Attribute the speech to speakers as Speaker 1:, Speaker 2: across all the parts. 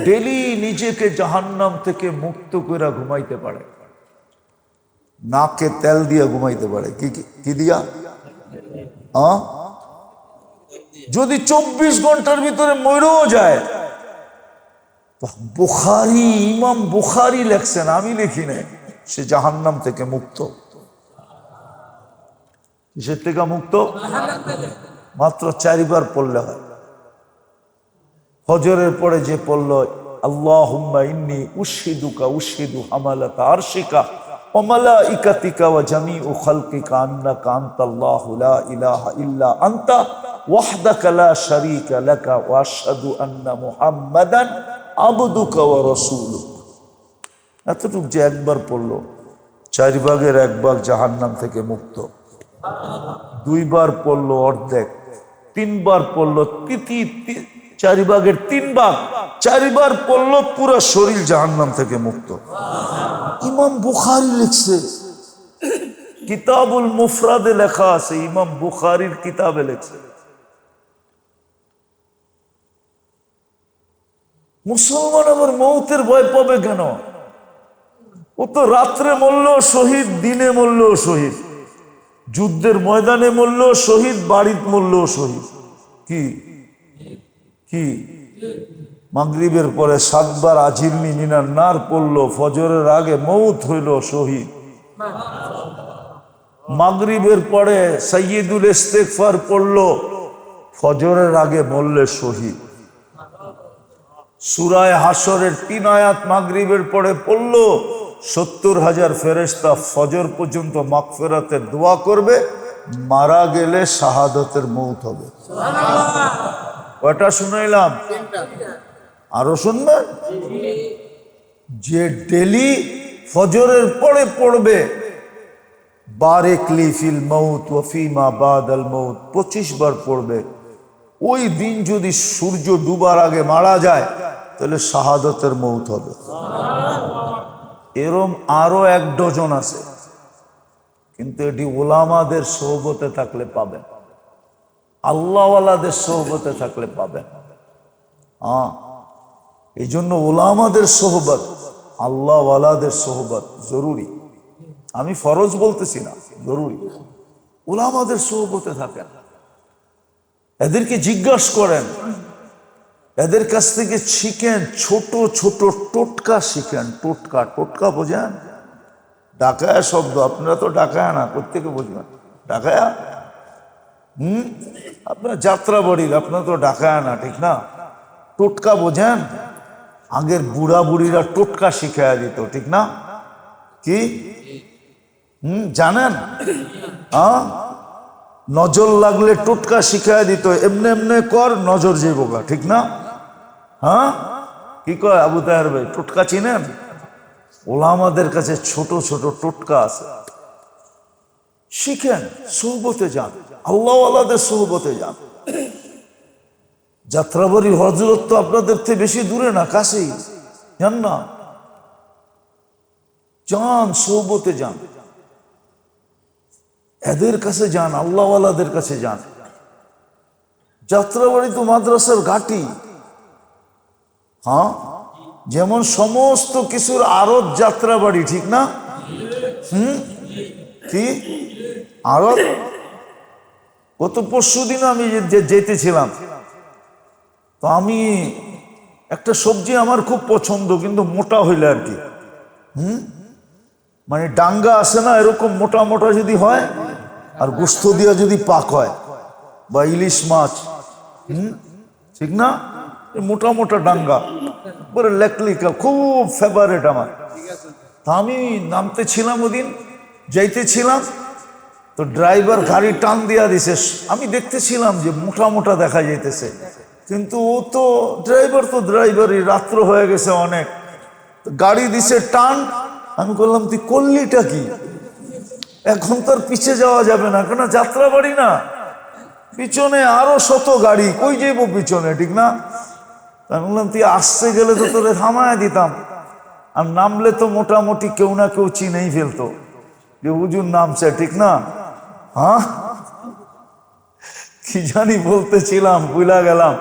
Speaker 1: Daily নিজেকে জাহান্নাম থেকে মুক্ত করে ঘুমাইতে পারে, নাকে তেল দিয়া ঘুমাইতে পারে। কি দিয়া? যদি 24 ঘন্টার ভিতরে মরেও যায়, বুখারী, ইমাম বুখারী লেখছেন, আমি লিখি নাই, সে জাহান্নাম থেকে মুক্ত। কিসের থেকে মুক্ত? মাত্র 4 বার পড়লে হয়। ফজরের পরে যে পড়ল, আল্লাহুম্মা ইন্নী উশহিদুকা উশহিদু হামালাতা আরশিকা ওয়া মালাইকাতিকা ওয়া জামিউ খালকিকা আন্নাকা আনতাল্লাহু লা ইলাহা ইল্লা আনতা ওয়াহদাকা লা শারীকা লাকা ওয়া আশহাদু আন্না মুহাম্মাদান আবদুকা ওয়া রাসূলুক। এতটুক যে একবার পড়লো, 4 ভাগের 1 ভাগ জাহান্নাম থেকে মুক্ত। 2 বার পড়লো অর্ধেক, 3 বার পড়লো 4 ভাগের 3 ভাগ, 4 বার পড়লো পুরো শরীর জাহান্নাম থেকে মুক্ত। ইমাম বুখারী লিখছে, কিতাবুল মুফরাদে লেখা আছে, ইমাম বুখারীর কিতাবে লেখছে। মুসলমান আবার মৌতের ভয় পাবে কেন? ও তো রাত্রে মরলেও শহীদ, দিনে মরলেও শহীদ, যুদ্ধের ময়দানে মরলেও শহীদ, বাড়িতে মরলেও শহীদ। কি কি মাগরিবের পরে 7 বার আজিরনি মিনার নার পড়লো, ফজরের আগে মৌত হইল শহীদ। মাগরিবের পরে সাইয়্যিদুল ইস্তিগফার পড়লো, ফজরের আগে মরলে শহীদ। সূরা হাশরের 3 আয়াত মাগরিবের পরে পড়লো, 70,000 ফেরেশতা ফজর পর্যন্ত মাগফিরাতের দোয়া করবে, মারা গেলে শাহাদাতের মৌত হবে। কয়টা শুনাইলাম? আরো শুনবেন? যে ডেলি ফজরের পরে পড়বে, বারিক লি ফিল মৌত ওয়া ফিমা বাদাল মৌত 25 বার পড়বে, ওই দিন যদি সূর্য ডুবার আগে মারা যায় তাহলে শাহাদাতের মৌত হবে। এরম আরো 1 ডজন আছে, কিন্তু এটি ওলামাদের সোহবতে থাকলে পাবেন, আল্লাহওয়ালাদের সোহবতে থাকলে পাবেন। এই জন্য ওলামাদের সোহবত, আল্লাহওয়ালাদের সোহবত জরুরি। আমি ফরজ বলতেছি না, জরুরি। ওলামাদের সোহবতে থাকেন, এদেরকে জিজ্ঞাসা করেন, এদের কাছ থেকে শিখেন, ছোট ছোট টোটকা শিখেন। টোটকা, টোটকা বোঝেন? ডাকায়া শব্দ, আপনারা তো ডাকায়া না, কোত্থেকে বুঝবেন ডাকায়া? আপনার যাত্রা বাড়ির, আপনার তো ডাকায়া না, ঠিক না? টোটকা বোঝেন? আগের বুড়া বুড়িরা টোটকা শিখাইয়া দিত, ঠিক না? কি জানেন? নজর লাগলে টোটকা শিখাইয়া দিত, এমনে এমনে কর, নজর যাইবগা, ঠিক না? কি কয় আবু তাহের ভাই? টোটকা চিনেন? ওলামাদের কাছে ছোট ছোট টোটকা আছে, শিখেন, সোহবতে যান, আল্লাহওয়ালাদের সোহবতে যান। যাত্রাবাড়ি হযরত তো আপনাদের থেকে বেশি দূরে না, কাছেই, যান না, যান, সোহবতে যান, এদের কাছে যান, আল্লাহওয়ালাদের কাছে যান। যাত্রাবাড়ি তো মাদ্রাসার ঘাঁটি। যেমন সমস্ত কিছুর আরত যাত্রাবাড়ি, ঠিক না? কি আরত? গত পরশুদিন আমি যেতেছিলাম, তো আমি একটা সবজি আমার খুব পছন্দ, কিন্তু মোটা হইলে আর কি, মানে ডাঙ্গা আছে না, এরকম মোটা মোটা যদি হয়, আর গোস্ত দিয়া যদি পাক হয়, বা ইলিশ মাছ, ঠিক না, মোটা মোটা ডাঙ্গা, পরে লেকলিকা, খুব ফেভারেট আমার। তা আমি নামতেছিলাম, ওদিন যাইতেছিলাম, তো ড্রাইভার গাড়ি টান দিয়া দিছে। আমি দেখতেছিলাম যে মোটা মোটা দেখা যাইতেছে, কিন্তু ও তো ড্রাইভারই, রাত্র হয়ে গেছে অনেক, গাড়ি দিছে টান। আমি বললাম, তুই করলিটা কি? এখন তোর পিছে যাওয়া যাবে না, কেন যাত্রাবাড়ি না, পিছনে আরো শত গাড়ি, কই যাইব পিছনে, ঠিক না? আমি বললাম, তুই আসতে গেলে তো তোরে থামায় দিতাম, আর নামলে তো মোটামুটি কেউ না কেউ চিনেই ফেলতো যে হুজুর নামছে, ঠিক না? কি জানি বলতেছিলাম, ভুলা গেলাম।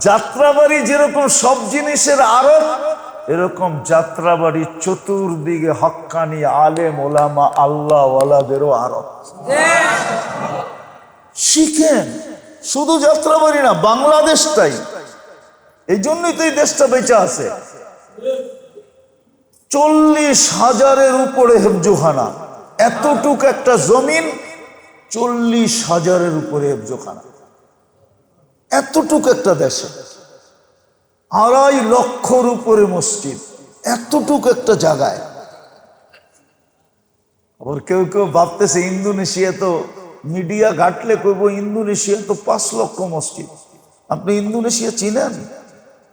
Speaker 1: যাত্রাবাড়ি যেরকম সব জিনিসের আড়ত, এরকম যাত্রাবাড়ি চতুর্দিকে হক্কানি আলেম ওলামা আল্লাহ ওয়ালাদেরও আড়ত। শিখেন, শুধু যাত্রাবাড়ি না, বাংলাদেশটাই। এই জন্যই তো এই দেশটা বেঁচে আছে। 40,000-এর উপরে হেফজোখানা, এতটুক একটা জমিন, 40,000-এর উপরে হেফজোখানা, এতটুক একটা দেশে 2.5 লক্ষর উপরে মসজিদ, এতটুক একটা জায়গায়। আবার কেউ কেউ ভাবতেছে ইন্দোনেশিয়া, তো মিডিয়া ঘাটলে কইব ইন্দোনেশিয়া তো 5 লক্ষ মসজিদ। আপনি ইন্দোনেশিয়া চিনেন?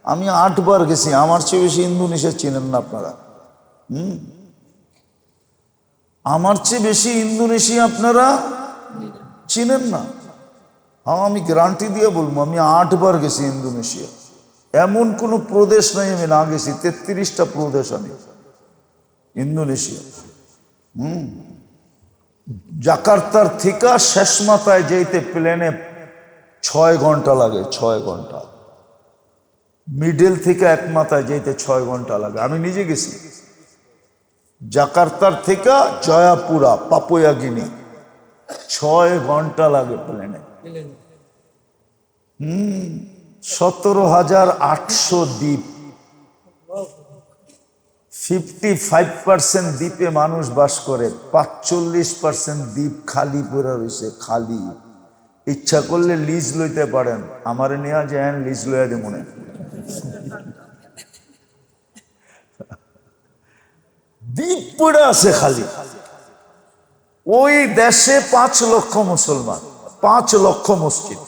Speaker 1: আমি 8 বার গেছি, আমার চেয়ে বেশি ইন্দোনেশিয়া চিনেন না আপনারা। আমার চেয়ে বেশি ইন্দোনেশিয়া আপনারা চিনেন না। হ্যাঁ, আমি গ্যারান্টি দিয়ে বলবো, আমি 8 বার গেছি ইন্দোনেশিয়া। এমন কোনো প্রদেশ নাই আমি না গেছি। 33টা প্রদেশ আমি ইন্দোনেশিয়া। জাকার্তার থেকে শেষ মাথায় যেতে প্লেনে 6 ঘন্টা লাগে, 6 ঘন্টা। মিডল থেকে এক মাথায় যেতে 6 ঘন্টা লাগে। আমি নিজে গেছি। জাকার্তার থেকে জয়াপুরা, পাপুয়া গিনি, 6 ঘন্টা লাগে প্লেনে। 17,800 দ্বীপ, 55% দ্বীপে মানুষ বাস করে, 45% দ্বীপ খালি পড়ে রয়েছে, খালি। ইচ্ছা করলে লিজ লইতে পারেন, আমারে নেওয়া যায়, লিজ লইয়া দে মনে। দ্বীপ পড়ে আছে খালি। ওই দেশে 5 লক্ষ মুসলমান, 5 লক্ষ মসজিদ।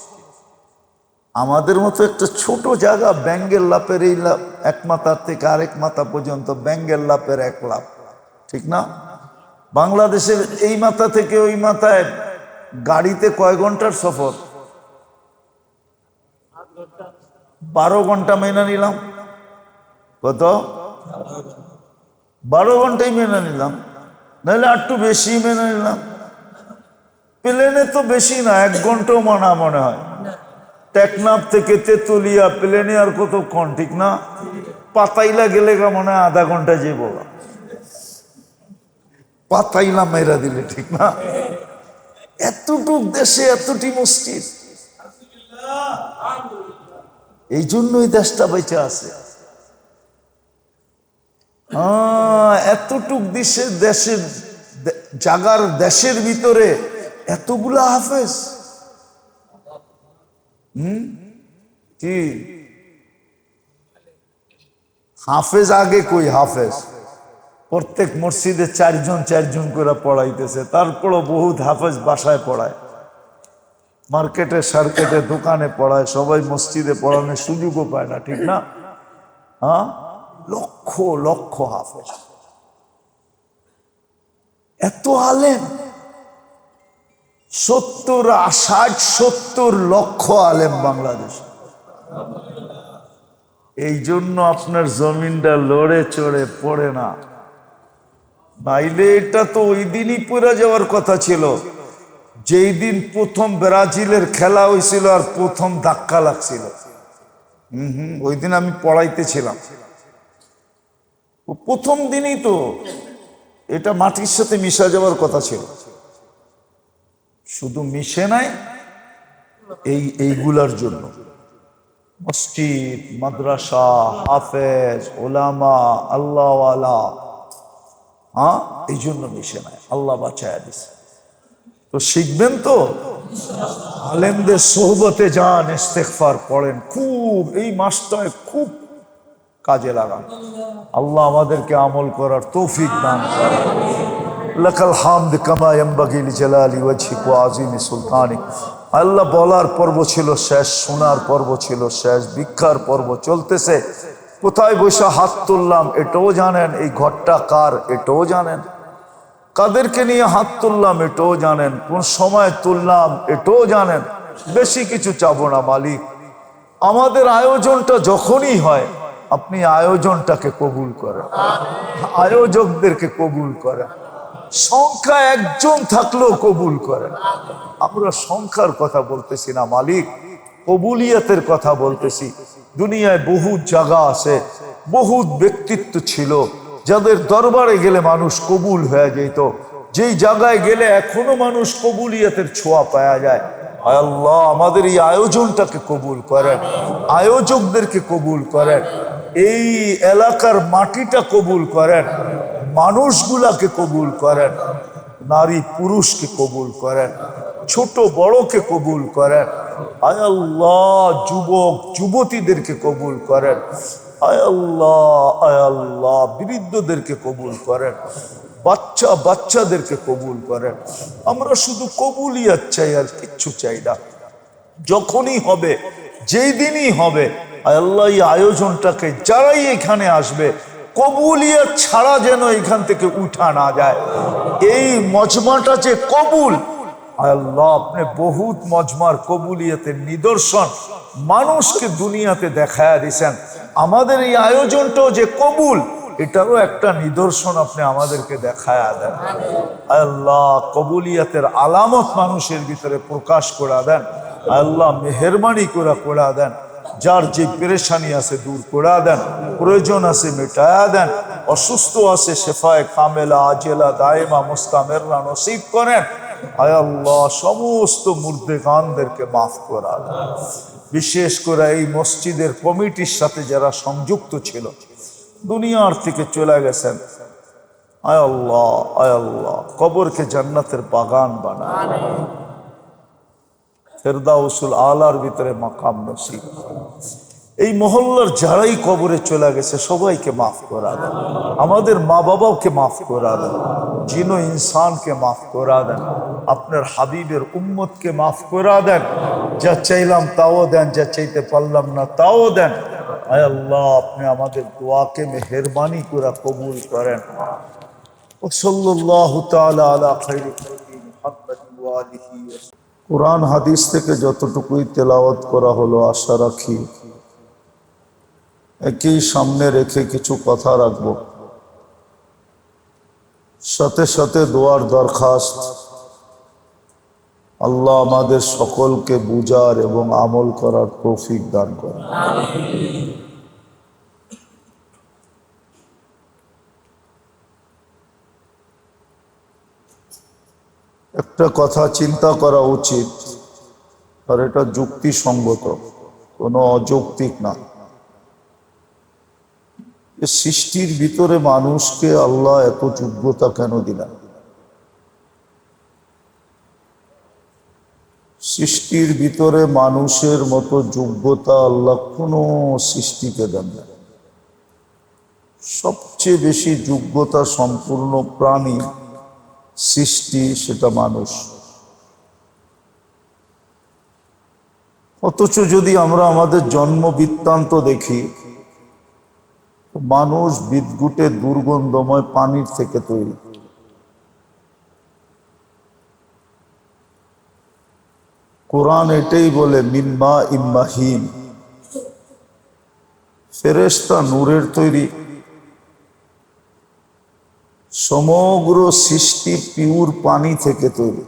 Speaker 1: আমাদের মতো একটা ছোট জায়গা, ব্যাঙ্গের লাপের এই লাপ, এক মাথার থেকে আরেক মাথা পর্যন্ত ব্যাঙ্গের লাপের 1 লাপ, ঠিক না? বাংলাদেশের এই মাথা থেকে ওই মাথায় গাড়িতে কয় ঘন্টার সফর? 12 ঘন্টা মেনে নিলাম। কত? 12 ঘন্টাই মেনে নিলাম, নাহলে একটু বেশি মেনে নিলাম। প্লেনে তো বেশি না, 1 ঘন্টাও মানা মনে হয়। টেকনাফ থেকে তেতুলিয়া প্লেনে আর কতক্ষণ, ঠিক না? পাতাইলা গেলে মনে হয় আধা ঘন্টা যাইব, পাতাইলা মেরা দিলে, ঠিক না? এতটুক দেশে এতটি মসজিদ, এই জন্যই দেশটা বেঁচে আছে। এতটুক দেশের জাগার দেশের ভিতরে এতগুলা হাফেজ। কি হাফেজ আগে কই? হাফেজ প্রত্যেক মসজিদে 4 জন 4 জন করে পড়াইতেছে। তারপরও বহুত হাফেজ বাসায় পড়ায়, মার্কেটে সার্কেটে দোকানে পড়ায়, সবাই মসজিদে পড়ানোর সুযোগও পায় না, ঠিক না? হ্যাঁ, লক্ষ লক্ষ হাফেজ, এত আলেম। 60-70 লক্ষ আলেম বাংলাদেশ। এই জন্য আপনার জমিনটা লড়ে চড়ে পড়ে না। নাইলে এটা তো ওই দিনই পড়ে যাওয়ার কথা ছিল, যেই দিন প্রথম ব্রাজিলের খেলা হয়েছিল আর প্রথম ধাক্কা লাগছিল। ওই দিন আমি পড়াইতেছিলাম। প্রথম দিনই তো এটা মাটির সাথে মিশা যাওয়ার কথা ছিল। শুধু মিশে নাই এইগুলার জন্য। মসজিদ, মাদ্রাসা, হাফেজ, ওলামা, আল্লাহওয়ালা, হ্যাঁ, এই জন্য মিশে নাই। আল্লাহ বাঁচায় দিছে। তো শিখবেন তো, আলেমদের সোহবতে যান, ইস্তেগফার পড়েন, খুব এই মাসটায় খুব কাজে লাগান। আল্লাহ আমাদেরকে আমল করার তৌফিক দান করেন। লাকাল হামদ কামা ইয়ানবাগি লিজালালি ওয়াজহিক ওয়া আযীমি সুলতানিক। আল্লাহ বলার পর্ব ছিল শেষ, শোনার পর্ব ছিল শেষ, ভিক্ষার পর্ব চলতেছে। কোথায় বসে হাত তুললাম এটাও জানেন, এই ঘরটা কার এটাও জানেন, কাদেরকে নিয়ে হাত তুললাম এটাও জানেন, কোন সময় তুললাম এটাও জানেন। বেশি কিছু চাবো না মালিক, আমাদের আয়োজনটা যখনই হয় আপনি আয়োজনটাকে কবুল করেন, আয়োজকদেরকে কবুল করেন। সংখ্যা 1 জন থাকলেও কবুল করেন। আমরা সংখ্যার কথা বলতেছি না মালিক, কবুলিয়তের কথা বলতেছি। দুনিয়ায় বহুত জায়গা আছে, বহুত ব্যক্তিত্ব ছিল যাদের দরবারে গেলে মানুষ কবুল হয়ে যেত, যেই জায়গায় গেলে এখনো মানুষ কবুলিয়তের ছোঁয়া পাওয়া যায়। আল্লাহ আমাদের এই আয়োজনটাকে কবুল করেন, আয়োজকদেরকে কবুল করেন, এই এলাকার মাটিটা কবুল করেন, মানুষগুলাকে কবুল করেন, নারী পুরুষকে কবুল করেন, ছোট বড়কে কবুল করেন। আয় আল্লাহ যুবক যুবতীদেরকে কবুল করেন। আয় আল্লাহ বৃদ্ধদেরকে কবুল করেন, বাচ্চা বাচ্চাদেরকে কবুল করেন। আমরা শুধু কবুলিয়াত চাই, আর কিচ্ছু চাই না। যখনই হবে, যেই দিনই হবে, আয় আল্লাহ এই আয়োজনটাকে যারাই এখানে আসবে কবুলিয়াত ছাড়া যেন এখান থেকে উঠা না যায়। এই মজমাটা যে কবুল, আল্লাহ আপনি বহুত মজমার কবুলিয়তের নিদর্শন মানুষকে দুনিয়াতে দেখায়া দিছেন। আমাদের এই আয়োজনটাও যে কবুল, এটারও একটা নিদর্শন আপনি আমাদেরকে দেখায়া দেন। আল্লাহ কবুলিয়তের আলামত মানুষের ভিতরে প্রকাশ করে দেন। আল্লাহ মেহেরবানি করে দেন। যার যে পেরেশানি আছে দূর করে দেন, প্রয়োজন আছে মেটায়া দেন, অসুস্থ আছে শেফায়ে কামেলা আজেলা দায়েমা মুস্তামেররা নসিব করেন। আয় আল্লাহ সমস্ত মুর্দেগানদেরকে মাফ করা দেন। বিশেষ করে এই মসজিদের কমিটির সাথে যারা সংযুক্ত ছিল, দুনিয়ার থেকে চলে গেছেন, আয় আল্লাহ কবরকে জান্নাতের বাগান বানান, ফেরদাউসুল আলার ভিতরে মাকাম নসিব। এই মহল্লার যারাই কবরে চলে গেছে সবাইকে মাফ করা দেন, আমাদের মা বাবাকে মাফ করা দেন, জিনো ইনসানকে মাফ করা দেন, আপনার হাবিবের উম্মতকে মাফ করা দেন। যা চাইলাম তাও দেন, যা চাইতে পারলাম না তাও দেন। আয় আল্লাহ আপনি আমাদের দোয়াকে মেহেরবানি করে কবুল করেন। সাল্লাল্লাহু তাআলা আলা খায়রি খালকি মুহাম্মাদিন ওয়া আলিহি। কুরআন হাদিস থেকে যতটুকুই তেলাওয়াত করা হলো, আশা রাখি একই সামনে রেখে কিছু কথা রাখবো, সাথে সাথে দোয়ার দরখাস্ত। আল্লাহ আমাদের সকলকে বুঝার এবং আমল করার তৌফিক দান করেন। একটা কথা চিন্তা করা উচিত, আর এটা যুক্তিসঙ্গত, কোনো অযৌক্তিক না। সৃষ্টির ভিতরে মানুষকে আল্লাহ এত যোগ্যতা কেন দিলেন? সৃষ্টির ভিতরে মানুষের মতো যোগ্যতা আল্লাহ কোনো সৃষ্টিকে দেন না। সবচেয়ে বেশি যোগ্যতা সম্পূর্ণ প্রাণী সৃষ্টি, সেটা মানুষ। অথচ যদি আমরা আমাদের জন্ম বৃত্তান্ত দেখি, মানুষ বিদ্যুতের দুর্গন্ধময় পানির থেকে তৈরি। কোরআন এটাই বলে মিম্মা ইম্মাহিন। ফেরেশতা নূরের তৈরি। সমগ্র সৃষ্টি পিওর পানি থেকে তৈরি।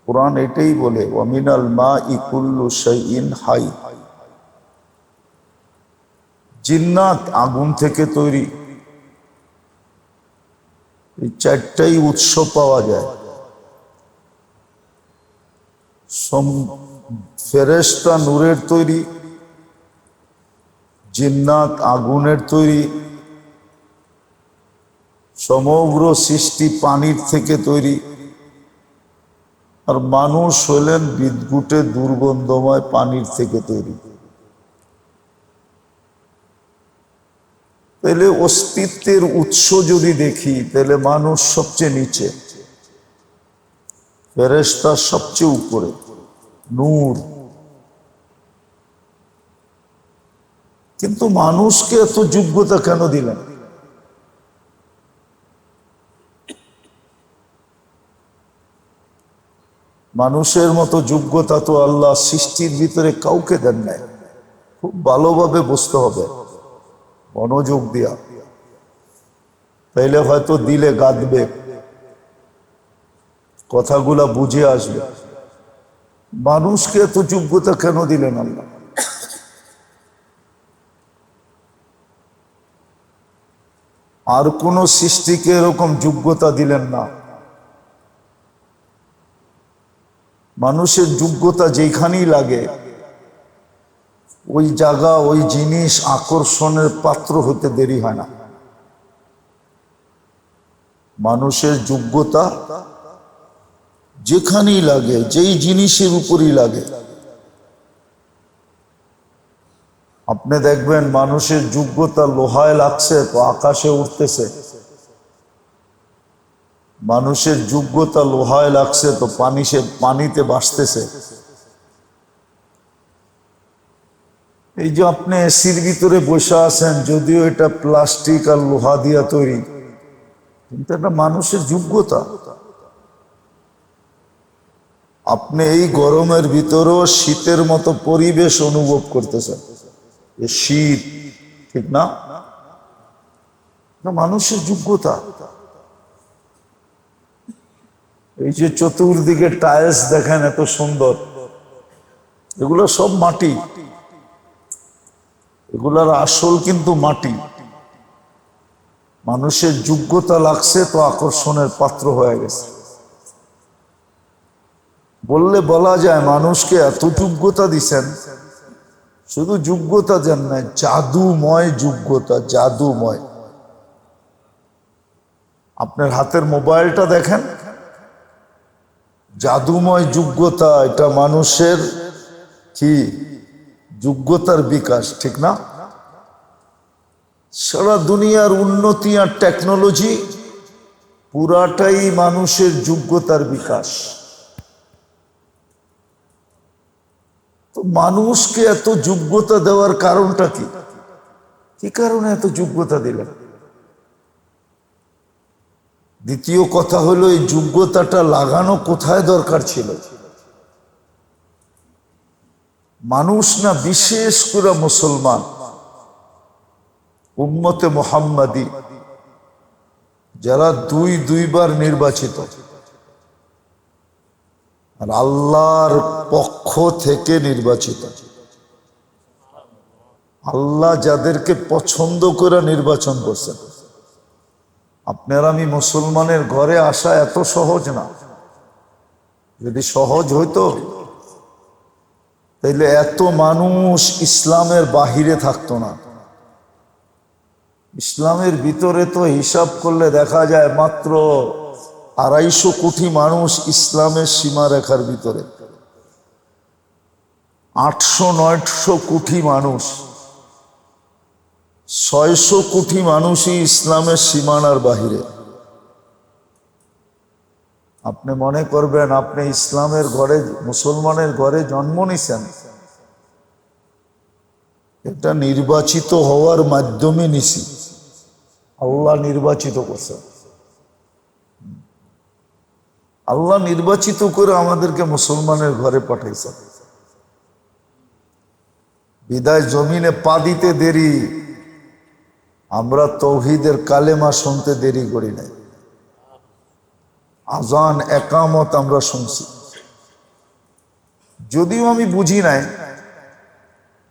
Speaker 1: কোরআন এটাই বলে ওয়ামিনাল মাই কুল্লু শাইইন হাই। জিন্নাত আগুন থেকে তৈরি। এই চারটাই উৎস পাওয়া যায়। ফেরেশতা নূরের তৈরি, জিন্নাত আগুনের তৈরি, সমগ্র সৃষ্টি পানির থেকে তৈরি, আর মানুষ হলেন বিদ্যুতের দুর্গন্ধময় পানির থেকে তৈরি। তাহলে অস্তিত্বের উৎস যদি দেখি, তাহলে মানুষ সবচেয়ে নিচে, ফেরেশতা সবচেয়ে উপরে, নূর। কিন্তু মানুষকে এত যোগ্যতা কেন দিলেন? মানুষের মতো যোগ্যতা তো আল্লাহ সৃষ্টির ভিতরে কাউকে দেন নাই। খুব ভালোভাবে বুঝতে হবে, মনোযোগ দিয়া, তাইলে হয়তো দিলে গাঁদবে, কথাগুলা বুঝে আসবে। মানুষকে এত যোগ্যতা কেন দিলেন আল্লাহ? আর কোন সৃষ্টিকে এরকম যোগ্যতা দিলেন না। মানুষের যোগ্যতা যেখানেই লাগে ওই জায়গা ওই জিনিস আকর্ষণের পাত্র হতে দেরি হয় না। মানুষের যোগ্যতা যেখানেই লাগে, যেই জিনিসের উপরই লাগে। আপনি দেখবেন মানুষের যোগ্যতা লোহায় লাগছে তো আকাশে উঠতেছে, মানুষের যোগ্যতা লোহায় লাগছে তো পানিতে ভাসতেছে। এই যে আপনি এসির ভিতরে বসে আছেন, যদিও এটা প্লাস্টিক আর লোহা দিয়া তৈরি, কিন্তু এটা মানুষের যোগ্যতা। আপনি এই গরমের ভিতরেও শীতের মতো পরিবেশ অনুভব করতেছেন, শীত, ঠিক না? মানুষের যোগ্যতা। এই যে চতুর্দিকে টাইলস দেখেন এত সুন্দর, এগুলো সব মাটি, এগুলার আসল কিন্তু মাটি। মানুষের যোগ্যতা লাগছে তো আকর্ষণের পাত্র হয়ে গেছে। বললে বলা যায় মানুষকে এত যোগ্যতা দিছেন, শুধু যোগ্যতা দেন নাই, জাদুময় যোগ্যতা, জাদুময়। আপনার হাতের মোবাইলটা দেখেন, জাদুময় যোগ্যতা। এটা মানুষের কি যোগ্যতার বিকাশ, ঠিক না? সারা দুনিয়ার উন্নতি আর টেকনোলজি পুরাটাই মানুষের যোগ্যতার বিকাশ। তো মানুষকে এত যোগ্যতা দেওয়ার কারণটা কি? কি কারণে এত যোগ্যতা দিলেন? দ্বিতীয় কথা হলো, এই যোগ্যতাটা লাগানো কোথায় দরকার ছিল? মানুষ না, বিশেষ করে মুসলমান উম্মতে মুহাম্মাদি যারা দুইবার নির্বাচিত আর আল্লাহর পক্ষ থেকে নির্বাচিত, আল্লাহ যাদেরকে পছন্দ করে নির্বাচন করছেন। আপনার আমি মুসলমানের ঘরে আসা এত সহজ না। যদি সহজ হইতো তাইলে এত মানুষ ইসলামের বাহিরে থাকতো না। ইসলামের ভিতরে তো হিসাব করলে দেখা যায় মাত্র 250 কোটি মানুষ ইসলামের সীমারেখার ভিতরে, 800-900 কোটি মানুষ, 600 কোটি মানুষই ইসলামের সীমানার বাহিরে। আপনি মনে করবেন আপনি ইসলামের ঘরে, মুসলমানের ঘরে জন্ম নিছেন, এটা নির্বাচিত হওয়ার মাধ্যমে নিছি। আল্লাহ নির্বাচিত করছেন, আল্লাহ নির্বাচিত করে আমাদেরকে মুসলমানের ঘরে পাঠাইছেন। বিদায় জমিনে পা দিতে দেরি, আমরা তৌহিদের কালেমা শুনতে দেরি করি নাই। আজান একামত আমরা শুনছি, যদিও আমি বুঝি নাই,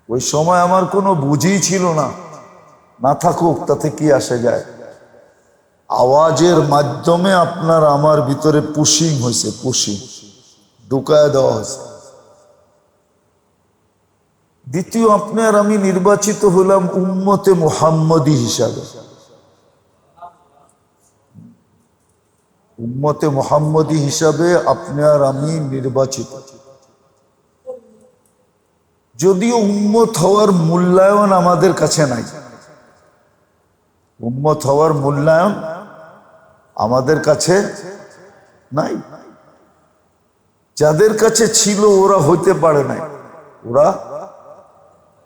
Speaker 1: ওই সময় আমার কোনো বুঝিই ছিল না। না থাকুক, তাতে কি আসে যায়। আওয়াজের মাধ্যমে আপনার আমার ভিতরে পুশিং হয়েছে, পুশিং ঢুকায় দেওয়া হয়েছে। দ্বিতীয়, আপনার আমি নির্বাচিত হলাম উম্মতে মুহাম্মদী হিসাবে। উম্মতে মুহাম্মদী হিসাবে আপনার আমি নির্বাচিত। যদিও উম্মত হওয়ার মূল্যায়ন আমাদের কাছে নাই, উম্মত হওয়ার মূল্যায়ন আমাদের কাছে নাই। যাদের কাছে ছিল ওরা হইতে পারে নাই, ওরা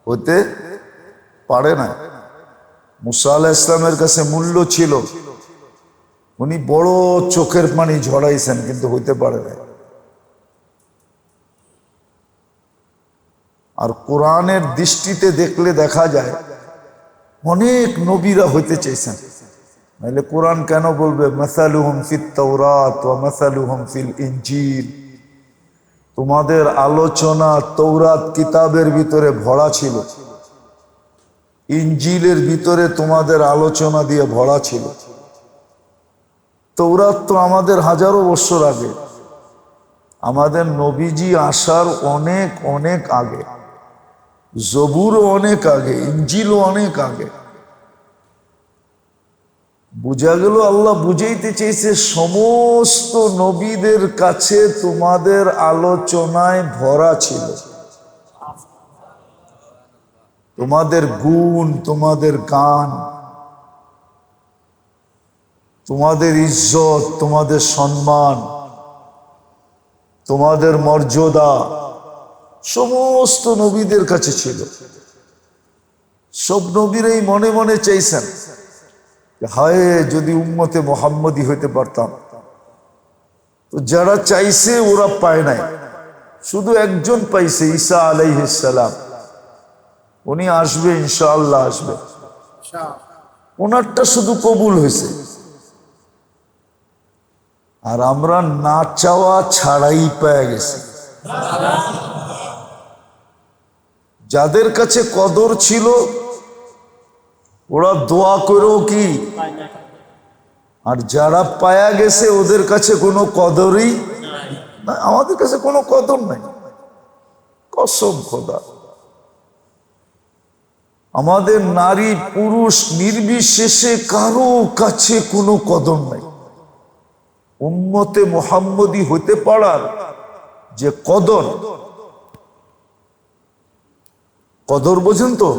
Speaker 1: হইতে পারে না। মুসা আলাইহিস সালামের কাছে মূল্য ছিল, উনি বড় চোখের পানি ঝরাইছেন, কিন্তু হইতে পারে না। আর কোরআনের দৃষ্টিতে দেখলে দেখা যায় অনেক নবীরা হইতে চাইছেন, নাহলে কোরআন কেন বলবে মাসালুহুম ফিত তাওরাত ওয়া মাসালুহুম ফিল ইনজিল? তোমাদের আলোচনা তৌরাত কিতাবের ভিতরে ভরা ছিল, ইঞ্জিলের ভিতরে তোমাদের আলোচনা দিয়ে ভরা ছিল। তৌরাত তো আমাদের হাজারো বছর আগে, আমাদের নবীজি আসার অনেক অনেক আগে, জবুরও অনেক আগে, ইঞ্জিলও অনেক আগে। বুঝা গেল, আল্লাহ বুঝাইতে চেয়েছে সমস্ত নবীদের কাছে তোমাদের আলোচনায় ভরা ছিল। তোমাদের গুণ, তোমাদের গান, তোমাদের ইজ্জত, তোমাদের সম্মান, তোমাদের মর্যাদা সমস্ত নবীদের কাছে ছিল। সব নবীরাই মনে মনে চাইছেন, হায় যদি উম্মতে মুহাম্মদী হইতে পারতাম। তো যারা চাইছে ওরা পায় নাই, শুধু একজন পাইছে, ঈসা আলাইহিস সালাম। উনি আসবে, ইনশাআল্লাহ আসবে, ওনারটা শুধু কবুল হয়েছে। আর আমরা না চাওয়া ছাড়াই পেয়ে গেছি। যাদের কাছে কদর ছিল ওরা দোয়া করেও কি, আর যারা পায়া গেছে ওদের কাছে কোনো কদরই না। আমাদের কাছে কোনো কদর নাই, কসম খোদা। আমাদের নারী পুরুষ নির্বিশেষে কারো কাছে কোনো কদর নাই। উম্মতে মুহাম্মদী হতে পারার যে কদর, কদর বোঝেন তো,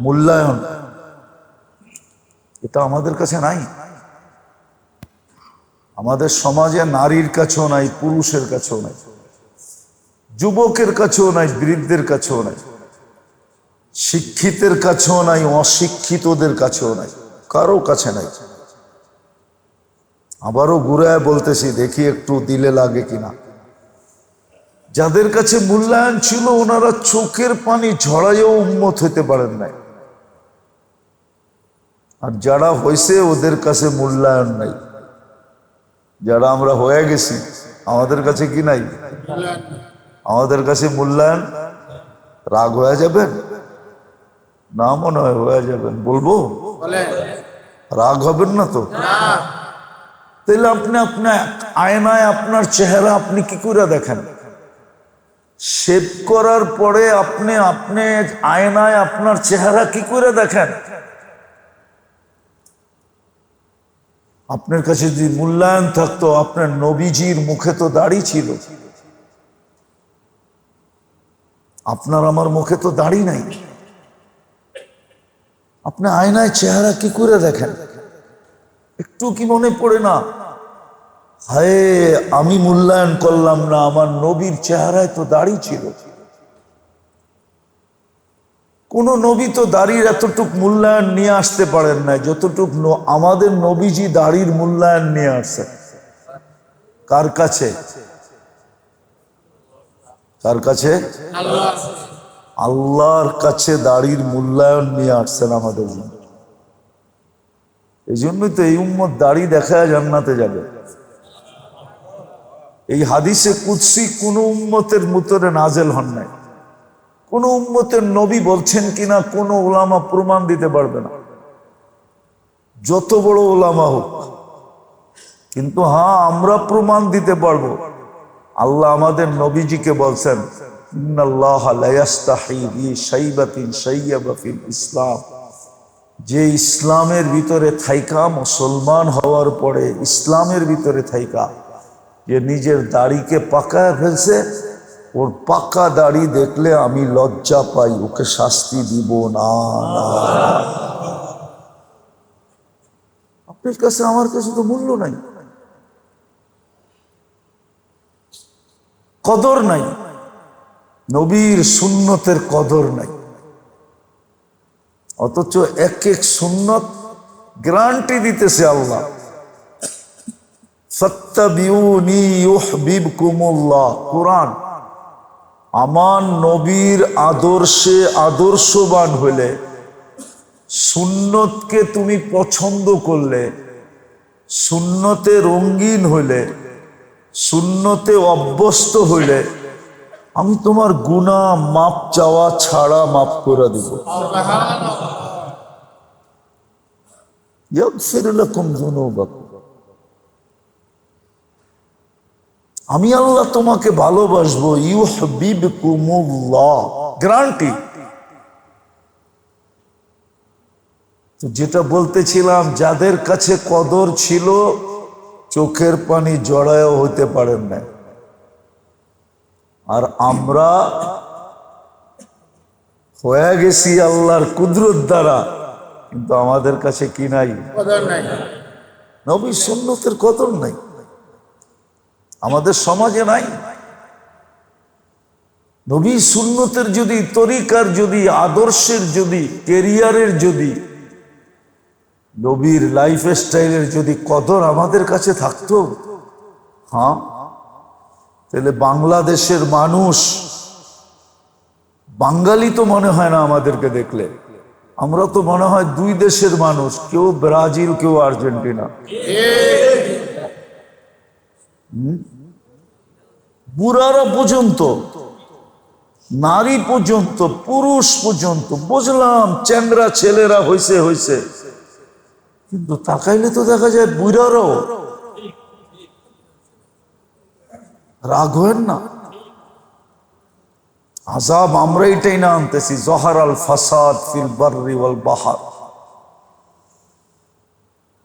Speaker 1: মূল্যায়ন, এটা আমাদের কাছে নাই। আমাদের সমাজে নারীর কাছেও নাই, পুরুষের কাছেও নাই, যুবকের কাছেও নাই, বৃদ্ধের কাছেও নাই, শিক্ষিতের কাছেও নাই, অশিক্ষিতদের কাছেও নাই, কারো কাছে নাই। আবারও ঘুরায় বলতেছি, দেখি একটু দিলে লাগে কিনা। যাদের কাছে মূল্যায়ন ছিল ওনারা চোখের পানি ঝরাইও উম্মত হইতে পারেন নাই। আর যারা হয়েছে ওদের কাছে মূল্যায়ন নাই। যারা আমরা হয়ে গেছি আমাদের কাছে কি নাই? আমাদের কাছে মূল্যায়ন। রাগ হয়ে যাবেন না? মনে হয় হয়ে যাবেন। বলবো, রাগ হবেন না তো? তাহলে আপনি আপনার আয়নায় আপনার চেহারা আপনি কি করে দেখেন? শেভ করার পরে আপনি আয়নায় আপনার চেহারা কি করে দেখেন? আপনার কাছে যদি মূল্যায়ন থাকতো, আপনার নবীজির মুখে তো দাড়ি ছিল, আপনার আমার মুখে তো দাড়ি নাই। আপনি আয়নায় চেহারা কি করে দেখেন? একটু কি মনে পড়ে না, হায় আমি মূল্যায়ন করলাম না, আমার নবীর চেহারায় তো দাড়ি ছিল। কোন নবী তো দাড়ির এতটুক মূল্যায়ন নিয়ে আসতে পারেন না যতটুক আমাদের নবীজি দাড়ির মূল্যায়ন নিয়ে আসছে। কার কাছে? কার কাছে? আল্লাহর কাছে দাড়ির মূল্যায়ন নিয়ে আসছেন আমাদের জন্য। এই জন্যই তো এই উম্মত দাড়ি দেখায় জান্নাতে যাবে। এই হাদিসে কুদসি কোন উম্মতের মুতরে নাজেল হন নাই। কোন উম্মতের নবী বলছেন কিনা কোন ওলামা প্রমাণ দিতে পারবে না, যত বড় ওলামা হোক। কিন্তু হ্যাঁ, আমরা প্রমাণ দিতে পারবো। আল্লাহ আমাদের নবীজিকে বলছেন, ইন্নাল্লাহা লা ইয়াস্তাহি বি শাইবাতিন শাইয়াবা ফিল ইসলাম, যে ইসলামের ভিতরে থাইকা, মুসলমান হওয়ার পরে ইসলামের ভিতরে থাইকা যে নিজের দাড়িকে পাকায় ফেলছে, ওর পাকা দাড়ি দেখলে আমি লজ্জা পাই, ওকে শাস্তি দিব না। আপনার কাছে আমার কাছে তো মূল্য নাই, কদর নাই, নবীর সুন্নতের কদর নাই। অথচ এক এক সুন্নত গ্যারান্টি দিতেছে আল্লাহ, ফাত্তাবিউনি ইউহিব্বুকুমুল্লাহ। কুরআন, আমার নবীর আদর্শে আদর্শবান হলে, সুন্নতকে তুমি পছন্দ করলে, সুন্নতে রঙিন হলে, সুন্নতে অভ্যস্ত হইলে আমি তোমার গুনাহ মাপ চাওয়া ছাড়া মাপ করে দিব। ইয়াগফির লাকুম যুনুবাকুম। আমি আল্লাহ তোমাকে ভালোবাসবো। ইউহিব্বুকুমুল্লাহ, গ্যারান্টি। তো যেটা বলতেছিলাম, যাদের কাছে কদর ছিল চোখের পানি জড়ায়ও হতে পারেন না, আর আমরা হয়ে গেছি আল্লাহর কুদরত দ্বারা, কিন্তু আমাদের কাছে কি নাই? নবী সুন্নতের কদর নাই, আমাদের সমাজে নাই। নবী সুন্নতের যদি, তরিকার যদি, আদর্শের যদি, কেরিয়ারের যদি, নবীর লাইফ স্টাইলের যদি কদর আমাদের কাছে থাকতো, হ্যাঁ, তাহলে বাংলাদেশের মানুষ, বাঙালি তো মনে হয় না আমাদেরকে দেখলে, আমরা তো মনে হয় দুই দেশের মানুষ, কেউ ব্রাজিল কেউ আর্জেন্টিনা। বুড়ারা পর্যন্ত, নারী পর্যন্ত, পুরুষ পর্যন্ত, বুঝলাম চ্যাংরা ছেলেরা হয়েছে, কিন্তু তাকাইলে তো দেখা যায় বুড়ারাও। রাগ হয়েন না, আযাব আমরা এটাই না আনতেছি। যহারাল ফাসাদ ফিল বাররি ওয়াল বাহর।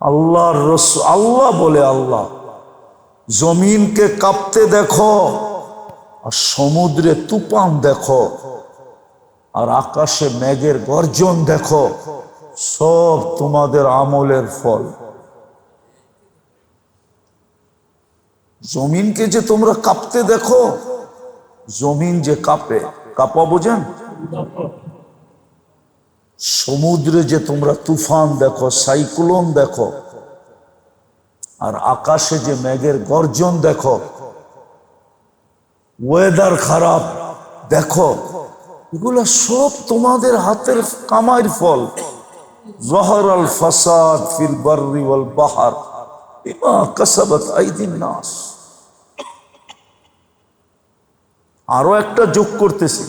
Speaker 1: আল্লাহর রাসূল, আল্লাহ বলে, আল্লাহ জমিনকে কাঁপতে দেখো, আর সমুদ্রে তুফান দেখো, আর আকাশে মেঘের গর্জন দেখো, সব তোমাদের আমলের ফল। জমিনকে যে তোমরা কাঁপতে দেখো, জমিন যে কাঁপে, কাঁপা বোঝেন? সমুদ্রে যে তোমরা তুফান দেখো, সাইক্লোন দেখো, আর আকাশে যে মেঘের গর্জন দেখো, ওয়েদার খারাপ দেখো, এগুলো সব তোমাদের হাতের কামাইয়ের ফল। যহরাল ফাসাদ ফিল বাররি ওয়াল বাহর বিমা কাসাবাত আইদিন নাস। আরো একটা যোগ করতেছি,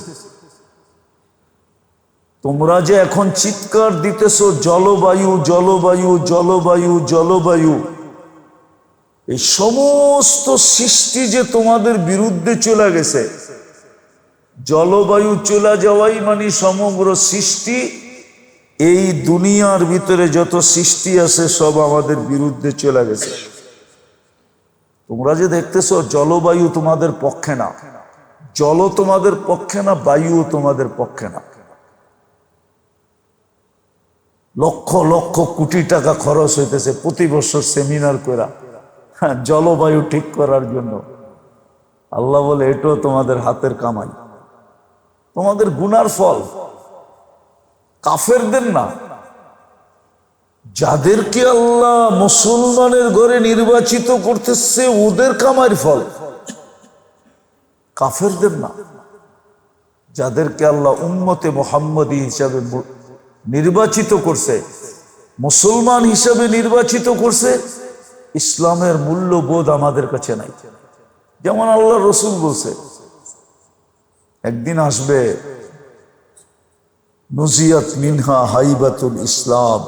Speaker 1: তোমরা যে এখন চিৎকার দিতেছো জলবায়ু জলবায়ু জলবায়ু জলবায়ু, এই সমস্ত সৃষ্টি যে তোমাদের বিরুদ্ধে চলে গেছে। জলবায়ু চলে যাওয়াই মানে সমগ্র সৃষ্টি, এই দুনিয়ার ভিতরে যত সৃষ্টি আছে সব আমাদের বিরুদ্ধে চলে গেছে। তোমরা যে দেখতেছো জলবায়ু তোমাদের পক্ষে না, জল তোমাদের পক্ষে না, বায়ু তোমাদের পক্ষে না। লক্ষ লক্ষ কোটি টাকা খরচ হইতেছে প্রতি বছর সেমিনার করা জলবায়ু ঠিক করার জন্য। আল্লাহ বলে এটাও তোমাদের হাতের কামাই, তোমাদের গুনার ফল। কাফেরদের না, যাদেরকে আল্লাহ মুসলমানের ঘরে নির্বাচিত করতেছে ওদের কামাইয়ের ফল, কাফেরদের না। যাদেরকে আল্লাহ উম্মতে মুহাম্মদী হিসাবে নির্বাচিত করছে, মুসলমান হিসাবে নির্বাচিত করছে, ইসলামের মূল্যবোধ আমাদের কাছে নাই। যেমন আল্লাহ রসুল বলছে, একদিন আসবে নুজিয়াত মিনহা হাইবাতুল ইসলাম,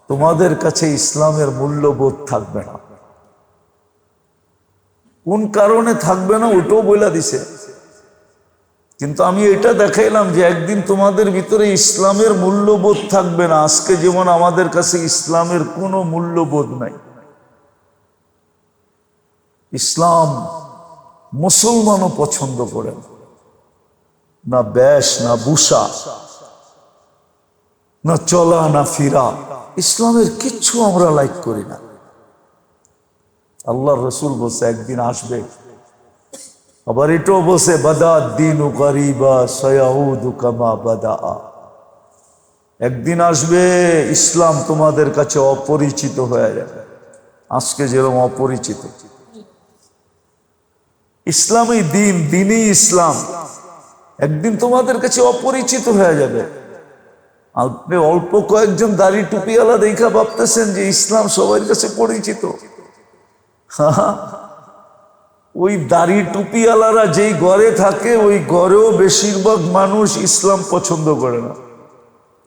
Speaker 1: তোমাদের কাছে ইসলামের মূল্যবোধ থাকবে না। কোন কারণে থাকবে না ওটাও বলে দিছে, কিন্তু আমি এটা দেখাইলাম যে একদিন তোমাদের ভিতরে ইসলামের মূল্যবোধ থাকবে না। আজকে যেমন আমাদের কাছে ইসলামের কোনো মূল্যবোধ নাই। ইসলাম মুসলমানও পছন্দ করে না, বেশ না ভূষা, না চলা না ফিরা, ইসলামের কিচ্ছু আমরা লাইক করি না। আল্লাহর রসুল বলছে একদিন আসবে, আবার এটাও বলছে বাদা দ্বীনু গরিবা সায়াউদু কামা বাদা, একদিন আসবে ইসলাম তোমাদের কাছে অপরিচিত হয়ে যাবে, আজকে যেরকম অপরিচিত। ইসলামী দিন, দিনই ইসলাম একদিন তোমাদের কাছে অপরিচিত হয়ে যাবে। আপনি অল্প কয়েকজন দাড়ি টুপিওয়ালা দেখা ভাবতেছেন যে ইসলাম সবার কাছে পরিচিত। ওই দাড়ি টুপিওয়ালারা যেই ঘরে থাকে ওই ঘরেও বেশিরভাগ মানুষ ইসলাম পছন্দ করে না,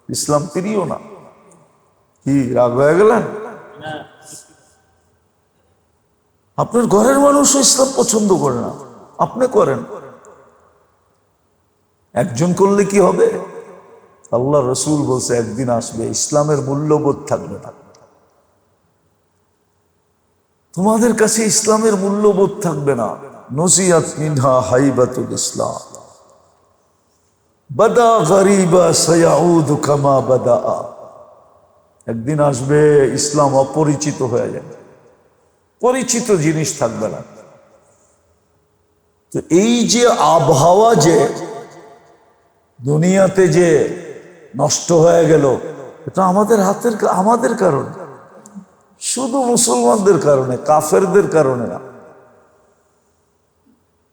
Speaker 1: ইসলাম প্রিয় না। কি রাগ হয়ে গেলেন? আপনার ঘরের মানুষও ইসলাম পছন্দ করে না, আপনি করেন। একজন করলে কি হবে? আল্লাহ রসুল বলছে একদিন আসবে ইসলামের মূল্যবোধ থাকবে না, তোমাদের কাছে ইসলামের মূল্যবোধ থাকবে না। নসিয়াত মিনহা হাইবাতুল ইসলাম বাদা গরিবা সায়াউদু কামা বাদা। একদিন আসবে ইসলাম অপরিচিত হয়ে যাবে, পরিচিত জিনিস থাকবে না। তো এই যে আবহাওয়া যে দুনিয়াতে যে নষ্ট হয়ে গেল, এটা আমাদের কারণে, শুধু মুসলমানদের কারণে, কাফেরদের কারণে না।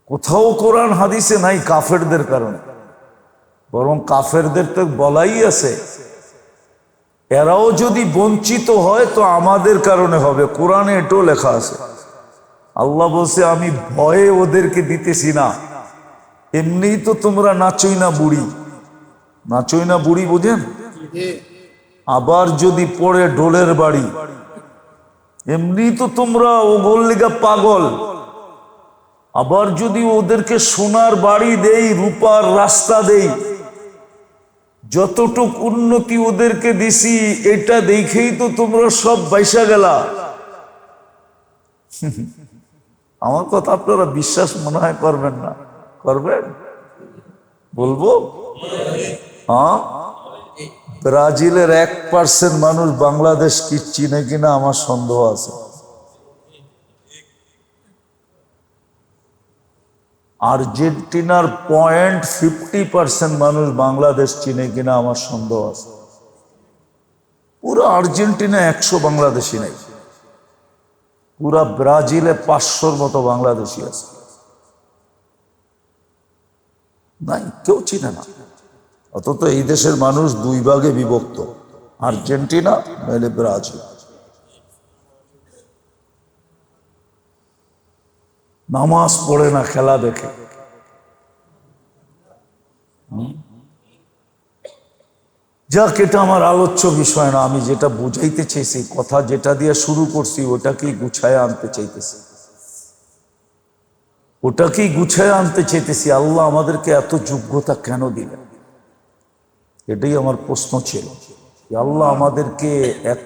Speaker 1: কোথাও কোরআন হাদিসে নাই কাফেরদের কারণে, বরং কাফেরদের তো বলাই আছে এরাও যদি বঞ্চিত হয় তো আমাদের কারণে হবে। কোরআনে এটাও লেখা আছে। আল্লাহ বলছে আমি ভয়ে ওদেরকে দিতেছি না, এমনিই তো তোমরা নাচই না বুড়ি। নাচই না বুড়ি বুঝেন? আবার যদি পড়ে ডোলের বাড়ি, এমনি তো তোমরা ওগোর লিগা পাগল। আবার যদি ওদেরকে সোনার বাড়ি দেই, রূপার রাস্তা দেই, যতটুক উন্নতি ওদেরকে দিছি এটা দেখেই তো তোমরা সব বাইসা গেলা। আমার কথা আপনারা বিশ্বাস মনে হয় করবেন না, করবেন? বলবো হ্যাঁ, ব্রাজিলের 1% মানুষ বাংলাদেশ কি চিনে কিনা আমার সন্দেহ আছে। আর্জেন্টিনার 0.50% মানুষ বাংলাদেশ চিনে কিনা আমার সন্দেহ আছে। পুরো আর্জেন্টিনা 100 বাংলাদেশি নেই, পুরা ব্রাজিলে 500-র মতো বাংলাদেশি আছে। নাই, কেউ চিনে না। অথচ এই দেশের মানুষ 2 ভাগে বিভক্ত, আর্জেন্টিনা নাহলে ব্রাজিল। নামাজ পড়ে না, খেলা দেখে। যাক, এটা আমার আলোচ্য বিষয় না। আমি যেটা বুঝাইতে চাইছি, কথা যেটা দিয়ে শুরু করছি ওটাকেই গুছায় আনতে চাইতেছি, ওটাকেই গুছায় আনতে চাইতেছি। আল্লাহ আমাদেরকে এত যোগ্যতা কেন দিলেন? এটাই আমার প্রশ্ন ছিল। আল্লাহ আমাদেরকে এত